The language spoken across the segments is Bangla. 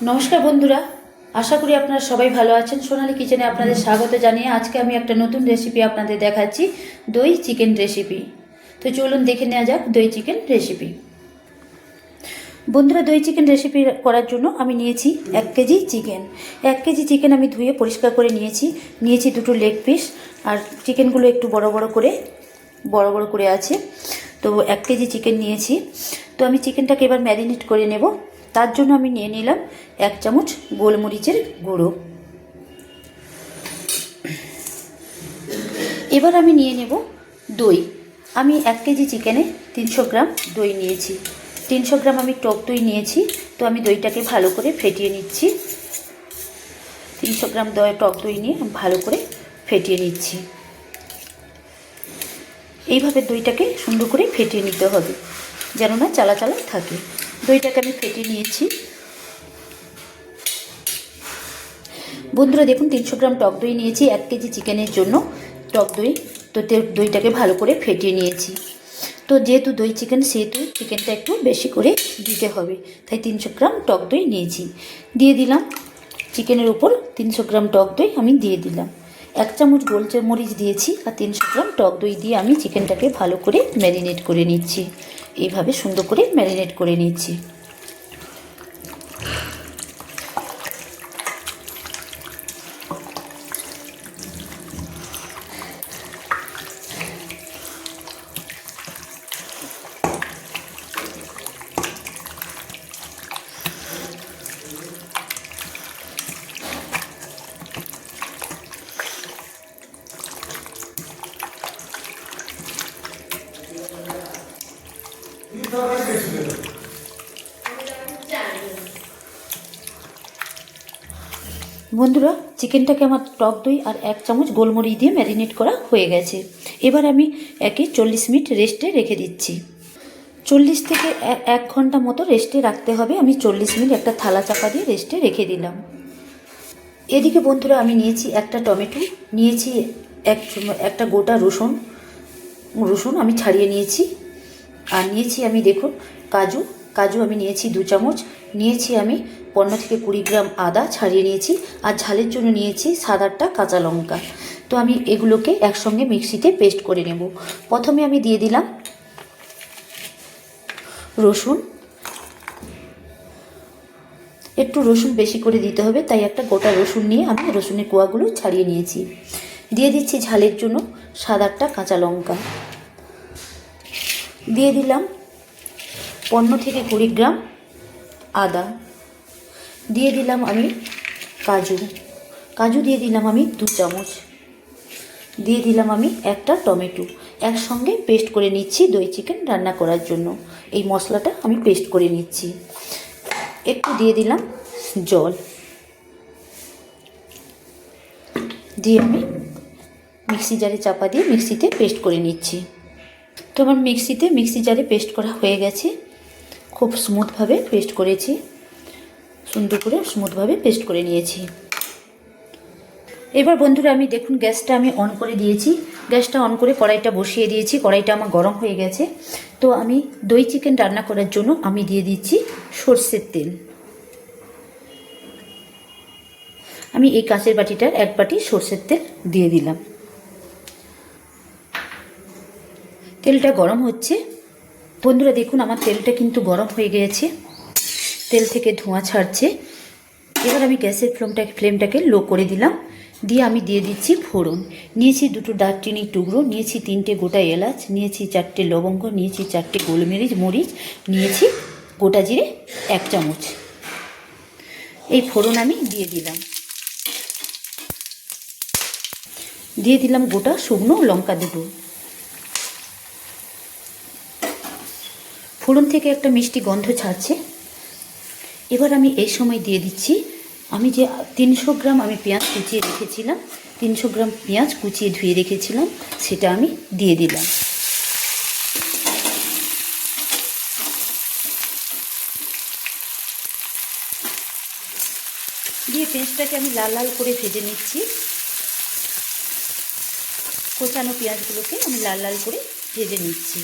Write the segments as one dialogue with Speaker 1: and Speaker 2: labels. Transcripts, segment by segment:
Speaker 1: নমস্কার বন্ধুরা, আশা করি আপনারা সবাই ভালো আছেন। সোনালী কিচেনে আপনাদের স্বাগত জানিয়ে আজকে আমি একটা নতুন রেসিপি আপনাদের দেখাচ্ছি, দই চিকেন রেসিপি। তো চলুন দেখে নেওয়া যাক দই চিকেন রেসিপি। বন্ধুরা, দই চিকেন রেসিপি করার জন্য আমি নিয়েছি 1 কেজি চিকেন। 1 কেজি চিকেন আমি ধুয়ে পরিষ্কার করে নিয়েছি দুটো লেগ পিস। আর চিকেনগুলো একটু বড় বড় করে আছে। তো 1 কেজি চিকেন নিয়েছি। তো আমি চিকেনটাকে এবার ম্যারিনেট করে নেব। তার জন্য আমি নিয়ে নিলাম 1 চামচ গোলমরিচের গুঁড়ো। এবার আমি নিয়ে নেব দই। আমি 1 কেজি চিকেনে 300 গ্রাম দই নিয়েছি। 300 গ্রাম আমি টক দই নিয়েছি। তো আমি দইটাকে ভালো করে ফেটিয়ে নিচ্ছি। 300 গ্রাম টক দই নিয়ে ভালো করে ফেটিয়ে নিচ্ছি। এইভাবে দইটাকে সুন্দর করে ফেটিয়ে নিতে হবে, যেন না চালা চালা থাকে। দইটাকে আমি ফেটিয়ে নিয়েছি। বন্ধুরা দেখুন, 300 গ্রাম টক দই নিয়েছি 1 কেজি চিকেনের জন্য। টক দই, তো দইটাকে ভালো করে ফেটিয়ে নিয়েছি। তো যেহেতু দই চিকেন, সেহেতু চিকেনটা একটু বেশি করে দিতে হবে, তাই 300 গ্রাম টক দই নিয়েছি। দিয়ে দিলাম চিকেনের উপর 300 গ্রাম টক দই আমি দিয়ে দিলাম। 1 চামচ গোলমরিচ দিয়েছি আর 300 গ্রাম টক দই দিয়ে আমি চিকেনটাকে ভালো করে ম্যারিনেট করে নিচ্ছি। এইভাবে সুন্দর করে ম্যারিনেট করে নিচ্ছি। বন্ধুরা, চিকেনটাকে আমার টক দই আর 1 চামচ গোলমরিচ দিয়ে ম্যারিনেট করা হয়ে গেছে। এবার আমি 40 মিনিট রেস্টে রেখে দিচ্ছি। 40 থেকে 1 ঘন্টা মতো রেস্টে রাখতে হবে। আমি 40 মিনিট একটা থালা চাপা দিয়ে রেস্টে রেখে দিলাম। এদিকে বন্ধুরা, আমি নিয়েছি একটা টমেটো, নিয়েছি একটা গোটা রসুন আমি ছাড়িয়ে নিয়েছি। আর নিয়েছি আমি দেখুন কাজু আমি নিয়েছি 2 চামচ। নিয়েছি আমি 15 থেকে 20 গ্রাম আদা ছাড়িয়ে নিয়েছি। আর ঝালের জন্য নিয়েছি 7-8টা কাঁচা লঙ্কা। তো আমি এগুলোকে একসঙ্গে মিক্সিতে পেস্ট করে নেব। প্রথমে আমি দিয়ে দিলাম রসুন। একটু রসুন বেশি করে দিতে হবে, তাই একটা গোটা রসুন নিয়ে আমি রসুনের কোয়াগুলো ছাড়িয়ে নিয়েছি। দিয়ে দিচ্ছি ঝালের জন্য 7-8টা কাঁচা লঙ্কা। দিয়ে দিলাম 15 থেকে 20 গ্রাম আদা। দিয়ে দিলাম আমি কাজু দিয়ে দিলাম আমি 2 চামচ। দিয়ে দিলাম আমি একটা টমেটো। একসঙ্গে পেস্ট করে নিচ্ছি দই চিকেন রান্না করার জন্য। এই মশলাটা আমি পেস্ট করে নিচ্ছি। একটু দিয়ে দিলাম জল, দিয়ে আমি মিক্সি জারে চাপা দিয়ে মিক্সিতে পেস্ট করে নিচ্ছি। তো আমার মিক্সি জারে পেস্ট করা হয়ে গেছে। খুব স্মুথভাবে পেস্ট করেছি, সুন্দর করে স্মুথভাবে পেস্ট করে নিয়েছি। এবার বন্ধুরা, আমি দেখুন গ্যাসটা আমি অন করে দিয়েছি। গ্যাসটা অন করে কড়াইটা বসিয়ে দিয়েছি। কড়াইটা আমার গরম হয়ে গেছে। তো আমি দই চিকেন রান্না করার জন্য আমি দিয়ে দিচ্ছি সর্ষের তেল। আমি এই কাঁচের বাটিটার 1 বাটি সর্ষের তেল দিয়ে দিলাম। তেলটা গরম হচ্ছে। বন্ধুরা দেখুন, আমার তেলটা কিন্তু গরম হয়ে গিয়েছে, তেল থেকে ধোঁয়া ছাড়ছে। এবার আমি গ্যাসের ফ্লেমটাকে লো করে দিলাম। দিয়ে আমি দিয়ে দিচ্ছি ফোড়ন। নিয়েছি 2টো দারচিনির টুকরো, নিয়েছি 3টে গোটা এলাচ, নিয়েছি 4টে লবঙ্গ, নিয়েছি 4টে গোলমরিচ, নিয়েছি গোটা জিরে 1 চামচ। এই ফোড়ন আমি দিয়ে দিলাম গোটা শুকনো লঙ্কা 2টো। ফোড়ন থেকে একটা মিষ্টি গন্ধ ছাড়ছে। এবার আমি এই সময় দিয়ে দিচ্ছি আমি যে 300 গ্রাম আমি পেঁয়াজ কুচিয়ে রেখেছিলাম, 300 গ্রাম পেঁয়াজ কুচিয়ে ধুয়ে রেখেছিলাম, সেটা আমি দিয়ে দিলাম। দিয়ে পেঁয়াজটাকে আমি লাল লাল করে ভেজে নিচ্ছি। কোচানো পেঁয়াজগুলোকে আমি লাল লাল করে ভেজে নিচ্ছি।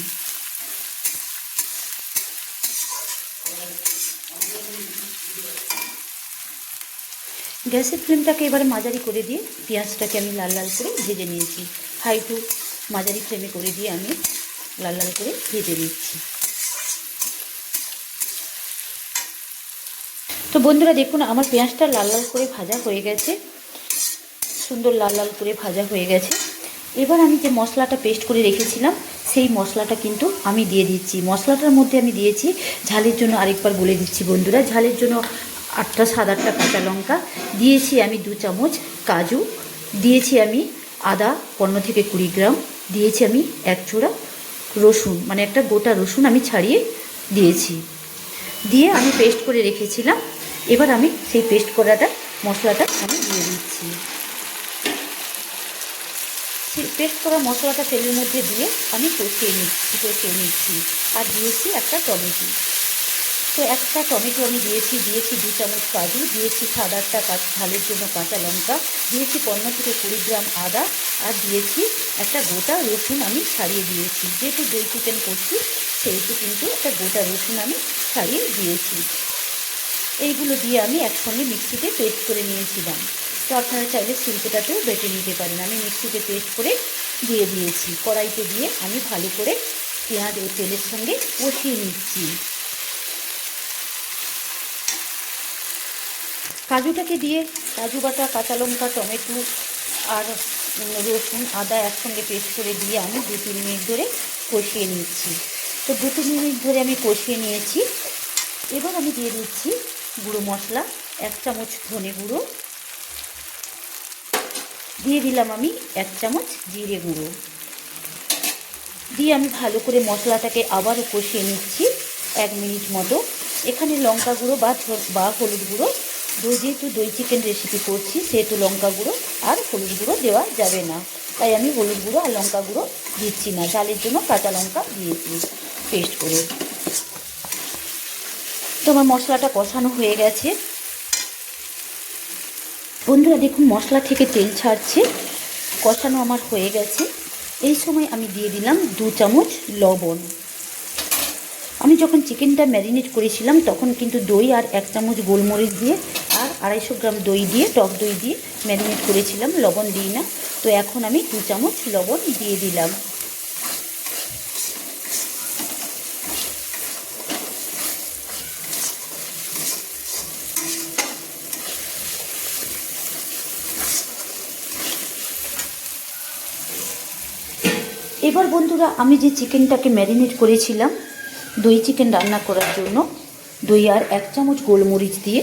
Speaker 1: গ্যাসের ফ্লেমটাকে এবারে মাঝারি করে দিয়ে পেঁয়াজটাকে আমি লাল লাল করে ভেজে নিয়েছি। হাই টু মাঝারি ফ্লেমে করে দিয়ে আমি লাল লাল করে ভেজে নিচ্ছি। তো বন্ধুরা দেখুন আমার পেঁয়াজটা লাল লাল করে ভাজা হয়ে গেছে, সুন্দর লাল লাল করে ভাজা হয়ে গেছে। এবার আমি যে মশলাটা পেস্ট করে রেখেছিলাম সেই মশলাটা কিন্তু আমি দিয়ে দিচ্ছি। মশলাটার মধ্যে আমি দিয়েছি, ঝালের জন্য আরেকবার বলে দিচ্ছি বন্ধুরা, ঝালের জন্য 8টা 7-8টা কাঁচা লঙ্কা দিয়েছি, আমি 2 চামচ কাজু দিয়েছি, আমি আদা 15 থেকে 20 গ্রাম দিয়েছি, আমি 1 চোড়া রসুন মানে একটা গোটা রসুন আমি ছাড়িয়ে দিয়েছি, দিয়ে আমি পেস্ট করে রেখেছিলাম। এবার আমি সেই পেস্ট করাটা মশলাটা আমি দিয়ে দিচ্ছি। পেস্ট করা মশলাটা তেলের মধ্যে দিয়ে আমি কষিয়ে নিচ্ছি। আর দিয়েছি একটা টমেটো। তো একটা টমেটো আমি দিয়েছি 2 চামচ কাজু দিয়েছি, 7-8টা ঝালের জন্য কাঁচা লঙ্কা দিয়েছি, 15 থেকে 20 গ্রাম আদা, আর দিয়েছি একটা গোটা রসুন আমি ছাড়িয়ে দিয়েছি। যেহেতু দই চিকেন করছি সেহেতু কিন্তু একটা গোটা রসুন আমি ছাড়িয়ে দিয়েছি। এইগুলো দিয়ে আমি একসঙ্গে মিক্সিতে পেস্ট করে নিয়েছিলাম। তো আপনারা চাইলে শিল্পটাতেও বেটে নিতে পারেন। আমি মিক্সিতে পেস্ট করে দিয়ে দিয়েছি। কড়াইতে দিয়ে আমি ভালো করে পেঁয়াজ ও তেলের সঙ্গে কষিয়ে নিচ্ছি। কাজুটাকে দিয়ে কাজু বাটা, কাঁচা লঙ্কা, টমেটো আর রসুন আদা একসঙ্গে পেস্ট করে দিয়ে আমি 2-3 মিনিট ধরে কষিয়ে নিচ্ছি। তো 2-3 মিনিট ধরে আমি কষিয়ে নিয়েছি। এবার আমি দিয়ে দিচ্ছি গুঁড়ো মশলা, 1 চামচ ধনে গুঁড়ো দিয়ে দিলাম, আমি 1 চামচ জিরে গুঁড়ো দিয়ে আমি ভালো করে মশলাটাকে আবারও কষিয়ে নিচ্ছি 1 মিনিট মতো। এখানে লঙ্কা গুঁড়ো বা হলুদ গুঁড়ো, যেহেতু দই চিকেন রেসিপি করছি সেহেতু লঙ্কা গুঁড়ো আর হলুদ গুঁড়ো দেওয়া যাবে না, তাই আমি হলুদ গুঁড়ো আর লঙ্কা গুঁড়ো দিচ্ছি না। ঝালের জন্য কাঁচা লঙ্কা দিয়েছি পেস্ট করে। তো আমার মশলাটা কষানো হয়ে গেছে বন্ধুরা, দেখুন মশলা থেকে তেল ছাড়ছে, কষানো আমার হয়ে গেছে। এই সময় আমি দিয়ে দিলাম 2 চামচ লবণ। আমি যখন চিকেনটা ম্যারিনেট করেছিলাম তখন কিন্তু দই আর 1 চামচ গোলমরিচ দিয়ে আর 250 গ্রাম দই দিয়ে, টক দই দিয়ে ম্যারিনেট করেছিলাম, লবণ দিই না। তো এখন আমি 2 চামচ লবণ দিয়ে দিলাম। এবার বন্ধুরা আমি যে চিকেনটাকে ম্যারিনেট করেছিলাম দই চিকেন রান্না করার জন্য, দই আর 1 চামচ গোলমরিচ দিয়ে,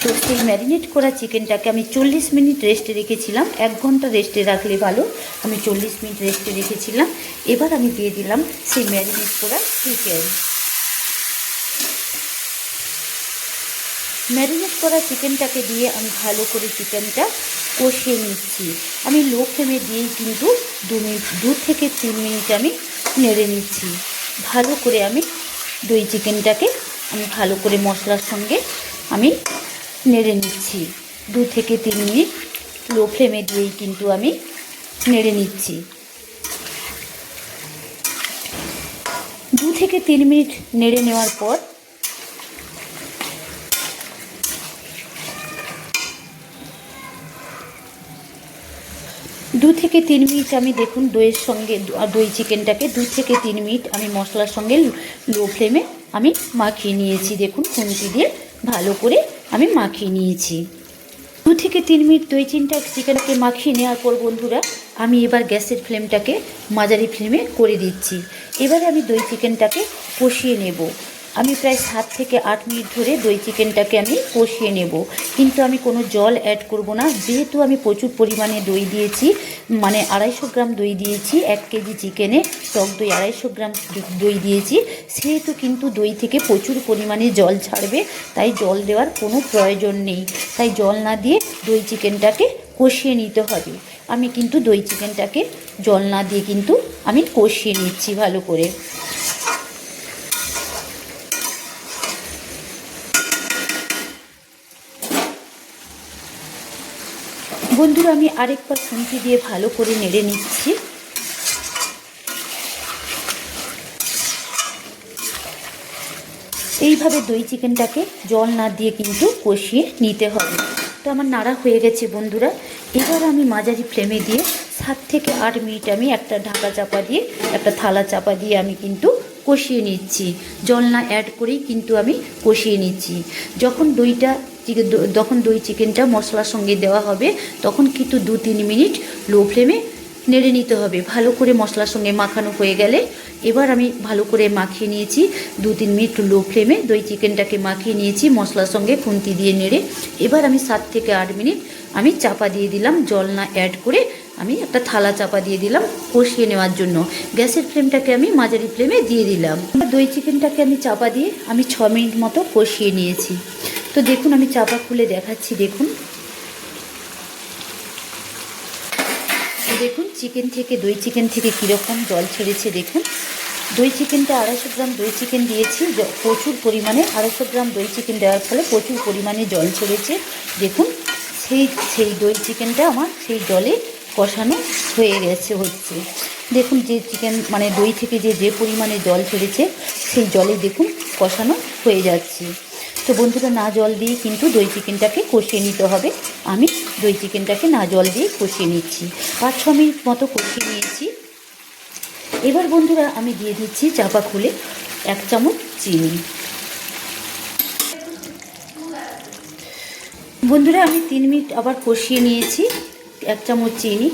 Speaker 1: তো সেই ম্যারিনেট করা চিকেনটাকে আমি 40 মিনিট রেস্টে রেখেছিলাম। 1 ঘন্টা রেস্টে রাখলে ভালো, আমি 40 মিনিট রেস্টে রেখেছিলাম। এবার আমি দিয়ে দিলাম সেই ম্যারিনেট করা চিকেন। ম্যারিনেট করা চিকেনটাকে দিয়ে আমি ভালো করে চিকেনটা কষিয়ে নিচ্ছি। আমি লো ফ্লেমে দিয়েই কিন্তু 2 থেকে 3 মিনিট আমি নেড়ে নিচ্ছি। ভালো করে আমি দই চিকেনটাকে আমি ভালো করে মশলার সঙ্গে আমি নেড়ে নিচ্ছি। 2 থেকে 3 মিনিট লো ফ্লেমে দিয়েই কিন্তু আমি নেড়ে নিচ্ছি। 2 থেকে 3 মিনিট নেড়ে নেওয়ার পর 2 থেকে 3 মিনিট আমি দেখুন দইয়ের সঙ্গে দই চিকেনটাকে 2 থেকে 3 মিনিট আমি মশলার সঙ্গে লো ফ্লেমে আমি মাখিয়ে নিয়েছি। দেখুন খুন্তি দিয়ে ভালো করে আমি মাখিয়ে নিয়েছি। 2 থেকে 3 মিনিট দই চিকেনটাকে মাখিয়ে নেওয়ার পর বন্ধুরা আমি এবার গ্যাসের ফ্লেমটাকে মাঝারি ফ্লেমে করে দিচ্ছি। এবারে আমি দই চিকেনটাকে কষিয়ে নেব। আমি প্রায় 7 থেকে 8 মিনিট ধরে দই চিকেনটাকে আমি কষিয়ে নেব, কিন্তু আমি কোনো জল অ্যাড করব না। যেহেতু আমি প্রচুর পরিমাণে দই দিয়েছি, মানে 250 গ্রাম দই দিয়েছি 1 কেজি চিকেনে, টক দই 250 গ্রাম দই দিয়েছি, সেহেতু কিন্তু দই থেকে প্রচুর পরিমাণে জল ছাড়বে, তাই জল দেওয়ার কোনো প্রয়োজন নেই। তাই জল না দিয়ে দই চিকেনটাকে কষিয়ে নিতে হবে। আমি কিন্তু দই চিকেনটাকে জল না দিয়ে কিন্তু আমি কষিয়ে নিচ্ছি ভালো করে। বন্ধুরা আমি আরেকবার খুন্তি দিয়ে ভালো করে নেড়ে নিচ্ছি। এইভাবে দই চিকেনটাকে জল না দিয়ে কিন্তু কষিয়ে নিতে হবে। তো আমার নাড়া হয়ে গেছে বন্ধুরা। এবার আমি মাঝারি ফ্লেমে দিয়ে 7 থেকে 8 মিনিট আমি একটা ঢাকা চাপা দিয়ে, একটা থালা চাপা দিয়ে আমি কিন্তু কষিয়ে নিচ্ছি। জল না অ্যাড করেই কিন্তু আমি কষিয়ে নিচ্ছি। যখন দই চিকেনটা মশলার সঙ্গে দেওয়া হবে তখন কিন্তু 2-3 মিনিট লো ফ্লেমে নেড়ে নিতে হবে। ভালো করে মশলার সঙ্গে মাখানো হয়ে গেলে এবার আমি ভালো করে মাখিয়ে নিয়েছি। 2-3 মিনিট লো ফ্লেমে দই চিকেনটাকে মাখিয়ে নিয়েছি মশলার সঙ্গে খুন্তি দিয়ে নেড়ে। এবার আমি 7 থেকে 8 মিনিট আমি চাপা দিয়ে দিলাম, জল না অ্যাড করে আমি একটা থালা চাপা দিয়ে দিলাম কষিয়ে নেওয়ার জন্য। গ্যাসের ফ্লেমটাকে আমি মাঝারি ফ্লেমে দিয়ে দিলাম। দই চিকেনটাকে আমি চাপা দিয়ে আমি 6 মিনিট মতো কষিয়ে নিয়েছি। তো দেখুন আমি চাপা খুলে দেখাচ্ছি। দেখুন দই চিকেন থেকে কীরকম জল ছেড়েছে। দেখুন দই চিকেনটা 250 গ্রাম দই চিকেন দিয়েছি, প্রচুর পরিমাণে 250 গ্রাম দই চিকেন দেওয়ার ফলে প্রচুর পরিমাণে জল ছেড়েছে। দেখুন সেই দই চিকেনটা আমার সেই জলে কষানো হচ্ছে। দেখুন যে চিকেন মানে দই থেকে যে পরিমাণে জল ছেড়েছে সেই জলে দেখুন কষানো হয়ে যাচ্ছে। তো বন্ধুরা না জল দিয়ে কিন্তু দই চিকেনটাকে কষিয়ে নিতে হবে। আমি দই চিকেনটাকে না জল দিয়ে কষিয়ে নিচ্ছি। 5-6 মিনিট মতো কষিয়ে নিয়েছি। এবার বন্ধুরা আমি দিয়ে দিচ্ছি চাপা খুলে 1 চামচ চিনি। বন্ধুরা আমি 3 মিনিট আবার কষিয়ে নিয়েছি। 1 চামচ চিনি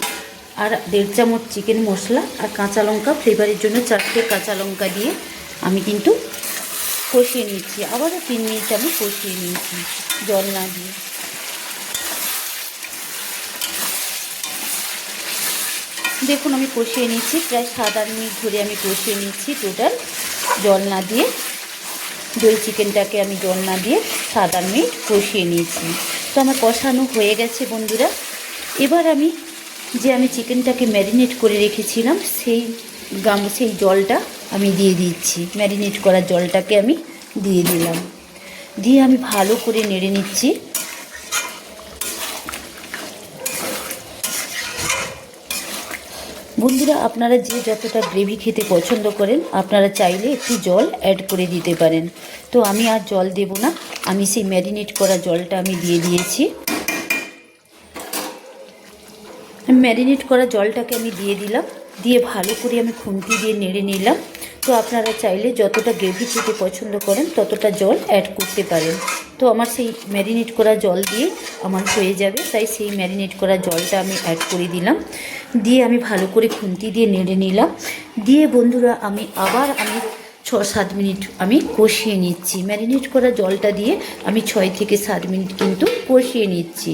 Speaker 1: আর 1.5 চামচ চিকেন মশলা আর কাঁচা লঙ্কা, ফ্লেভারের জন্য 4টে কাঁচা লঙ্কা দিয়ে আমি কিন্তু কষিয়ে নিচ্ছি। আবারও 3 মিনিট আমি কষিয়ে নিয়েছি জল না দিয়ে। দেখুন আমি কষিয়ে নিচ্ছি, প্রায় 7-8 মিনিট ধরে আমি কষিয়ে নিচ্ছি টোটাল জল না দিয়ে। দই চিকেনটাকে আমি জল না দিয়ে 7-8 মিনিট কষিয়ে নিয়েছি। তো আমার কষানো হয়ে গেছে বন্ধুরা। এবার আমি চিকেনটাকে ম্যারিনেট করে রেখেছিলাম সেই জলটা আমি দিয়ে দিচ্ছি। ম্যারিনেট করা জলটাকে আমি দিয়ে দিলাম, দিয়ে আমি ভালো করে নেড়ে নিচ্ছি। বন্ধুরা আপনারা যে যতটা গ্রেভি খেতে পছন্দ করেন আপনারা চাইলে একটু জল অ্যাড করে দিতে পারেন। তো আমি আর জল দেব না, আমি সেই ম্যারিনেট করা জলটা আমি দিয়ে দিয়েছি। ম্যারিনেট করা জলটাকে আমি দিয়ে দিলাম, দিয়ে ভালো করে আমি খুন্তি দিয়ে নেড়ে নিলাম। তো আপনারা চাইলে যতটা গ্রেভি খেতে পছন্দ করেন ততটা জল অ্যাড করতে পারেন। তো আমার সেই ম্যারিনেট করা জল দিয়ে আমার হয়ে যাবে, তাই সেই ম্যারিনেট করা জলটা আমি অ্যাড করে দিলাম। দিয়ে আমি ভালো করে খুন্তি দিয়ে নেড়ে নিলাম। দিয়ে বন্ধুরা আমি 6-7 মিনিট আমি কষিয়ে নিচ্ছি। ম্যারিনেট করা জলটা দিয়ে আমি 6 থেকে 7 মিনিট কিন্তু কষিয়ে নিচ্ছি,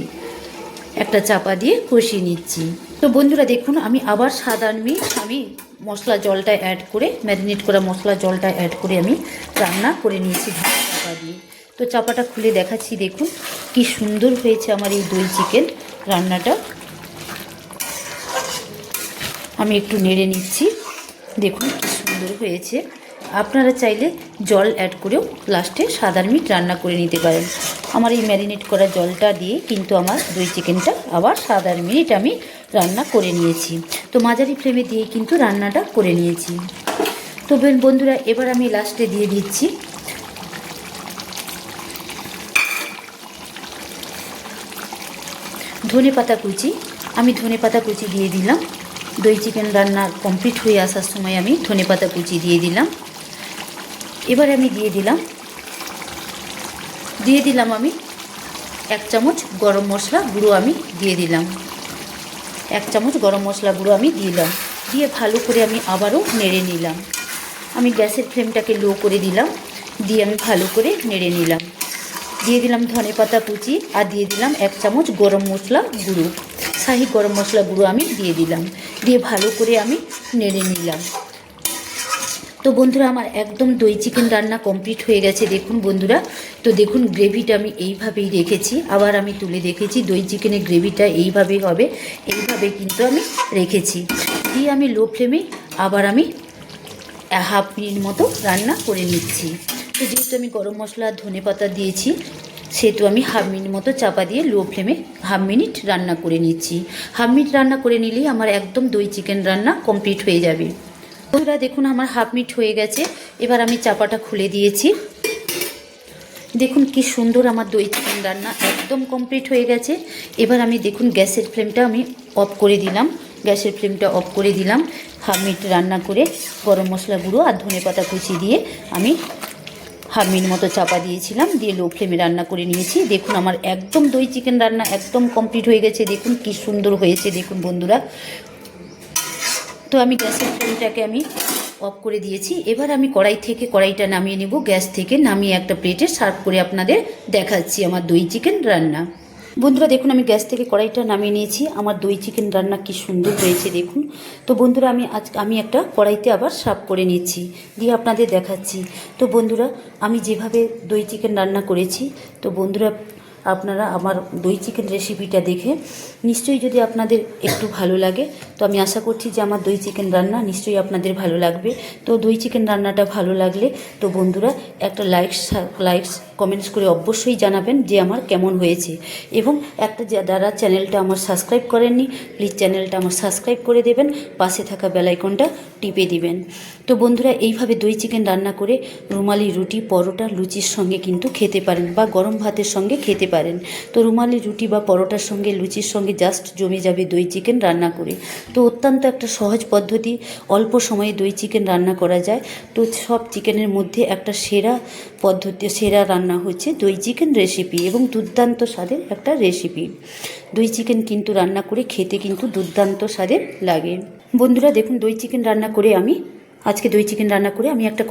Speaker 1: একটা চাপা দিয়ে কষিয়ে নিচ্ছি। তো বন্ধুরা দেখুন আমি আবার 7-8 মিনিট আমি মশলা জলটা অ্যাড করে, ম্যারিনেট করা মশলা জলটা অ্যাড করে আমি রান্না করে নিয়েছি চাপা দিয়ে। তো চাপাটা খুলে দেখাচ্ছি। দেখুন কি সুন্দর হয়েছে আমার এই দই চিকেন রান্নাটা। আমি একটু নেড়ে নিচ্ছি। দেখুন কি সুন্দর হয়েছে। আপনারা চাইলে জল অ্যাড করেও লাস্টে 7-8 মিনিট রান্না করে নিতে পারেন। আমার এই ম্যারিনেট করা জলটা দিয়ে কিন্তু আমার দই চিকেনটা আবার 7-8 মিনিট আমি রান্না করে নিয়েছি। তো মাঝারি ফ্লেমে দিয়ে কিন্তু রান্নাটা করে নিয়েছি। তো বন্ধুরা এবার আমি লাস্টে দিয়ে দিচ্ছি ধনেপাতা কুচি। আমি ধনেপাতা কুচি দিয়ে দিলাম। দই চিকেন রান্না কমপ্লিট হয়ে আসার সময় আমি ধনেপাতা কুচি দিয়ে দিলাম। এবার আমি দিয়ে দিলাম আমি 1 চামচ গরম মশলা গুঁড়ো আমি দিয়ে দিলাম। 1 চামচ গরম মশলা গুঁড়ো আমি দিলাম, দিয়ে ভালো করে আমি আবারও নেড়ে নিলাম। আমি গ্যাসের ফ্লেমটাকে লো করে দিলাম, দিয়ে আমি ভালো করে নেড়ে নিলাম। দিয়ে দিলাম ধনেপাতা কুচি আর দিয়ে দিলাম 1 চামচ গরম মশলা গুঁড়ো, শাহি গরম মশলা গুঁড়ো আমি দিয়ে দিলাম, দিয়ে ভালো করে আমি নেড়ে নিলাম। তো বন্ধুরা আমার একদম দই চিকেন রান্না কমপ্লিট হয়ে গেছে। দেখুন বন্ধুরা, তো দেখুন গ্রেভিটা আমি এইভাবেই রেখেছি। আবার আমি তুলে দেখেছি দই চিকেনের গ্রেভিটা এইভাবেই হবে, এইভাবে কিন্তু আমি রেখেছি। দিয়ে আমি লো ফ্লেমে আবার আমি 1/2 মিনিট মতো রান্না করে নিচ্ছি। তো যেহেতু আমি গরম মশলা ধনেপাতা দিয়েছি সেহেতু আমি 1/2 মিনিট মতো চাপা দিয়ে লো ফ্লেমে 1/2 মিনিট রান্না করে নিচ্ছি। 1/2 মিনিট রান্না করে নিলেই আমার একদম দই চিকেন রান্না কমপ্লিট হয়ে যাবে। বন্ধুরা দেখুন আমার 1/2 মিনিট হয়ে গেছে। এবার আমি চাপাটা খুলে দিয়েছি। দেখুন কি সুন্দর আমার দই চিকেন রান্না একদম কমপ্লিট হয়ে গেছে। এবার আমি দেখুন গ্যাসের ফ্লেমটা আমি অফ করে দিলাম, গ্যাসের ফ্লেমটা অফ করে দিলাম। 1/2 মিনিট রান্না করে গরম মশলা গুঁড়ো আর ধনেপাতা কুচি দিয়ে আমি 1/2 মিনিট মতো চাপা দিয়েছিলাম, দিয়ে লো ফ্লেমে রান্না করে নিয়েছি। দেখুন আমার একদম দই চিকেন রান্না একদম কমপ্লিট হয়ে গেছে। দেখুন কি সুন্দর হয়েছে দেখুন বন্ধুরা। তো আমি গ্যাসের ফ্লেমটাকে আমি অফ করে দিয়েছি। এবার আমি কড়াইটা নামিয়ে নেব, গ্যাস থেকে নামিয়ে একটা প্লেটে সার্ভ করে আপনাদের দেখাচ্ছি আমার দই চিকেন রান্না। বন্ধুরা দেখুন আমি গ্যাস থেকে কড়াইটা নামিয়ে নিয়েছি, আমার দই চিকেন রান্না কি সুন্দর হয়েছে দেখুন। তো বন্ধুরা আমি একটা কড়াইতে আবার সার্ভ করে নিচ্ছি, দিয়ে আপনাদের দেখাচ্ছি। তো বন্ধুরা আমি যেভাবে দই চিকেন রান্না করেছি, তো বন্ধুরা আপনারা আমার দই চিকেন রেসিপিটা দেখে নিশ্চয়ই যদি আপনাদের একটু ভালো লাগে, তো আমি আশা করছি যে আমার দই চিকেন রান্না নিশ্চয়ই আপনাদের ভালো লাগবে। তো দই চিকেন রান্নাটা ভালো লাগলে তো বন্ধুরা একটা লাইকস কমেন্টস করে অবশ্যই জানাবেন যে আমার কেমন হয়েছে। এবং একটা যারা চ্যানেলটা আমার সাবস্ক্রাইব করেননি, প্লিজ চ্যানেলটা আমার সাবস্ক্রাইব করে দেবেন, পাশে থাকা বেল আইকনটা টিপে দিবেন। তো বন্ধুরা এইভাবে দই চিকেন রান্না করে রুমালি রুটি, পরোটা, লুচির সঙ্গে কিন্তু খেতে পারেন বা গরম ভাতের সঙ্গে খেতে পারেন। তো রুমালি রুটি বা পরোটার সঙ্গে, লুচির সঙ্গে জাস্ট জমে যাবে দই চিকেন রান্না করে। তো অত্যন্ত একটা সহজ পদ্ধতি, অল্প সময়ে দই চিকেন রান্না করা যায়। তো সব চিকেনের মধ্যে একটা সেরা রান্না হচ্ছে দই চিকেন রেসিপি, এবং দুর্দান্ত স্বাদের একটা রেসিপি। দই চিকেন কিন্তু রান্না করে খেতে কিন্তু দুর্দান্ত স্বাদের লাগে। বন্ধুরা দেখুন দই চিকেন রান্না করে আমি একটা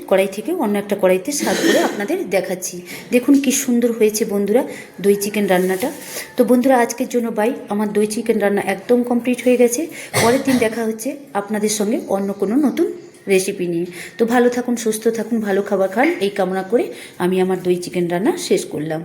Speaker 1: কড়াই থেকে অন্য একটা কড়াইতে সার্ভ করে আপনাদের দেখাচ্ছি। দেখুন কি সুন্দর হয়েছে বন্ধুরা দই চিকেন রান্নাটা। তো বন্ধুরা আজকের জন্য বাই, আমার দই চিকেন রান্না একদম কমপ্লিট হয়ে গেছে। পরের দিন দেখা হচ্ছে আপনাদের সঙ্গে অন্য কোনো নতুন রেসিপি নিয়ে। তো ভালো থাকুন, সুস্থ থাকুন, ভালো খাবার খান, এই কামনা করে আমি আমার দই চিকেন রান্না শেষ করলাম।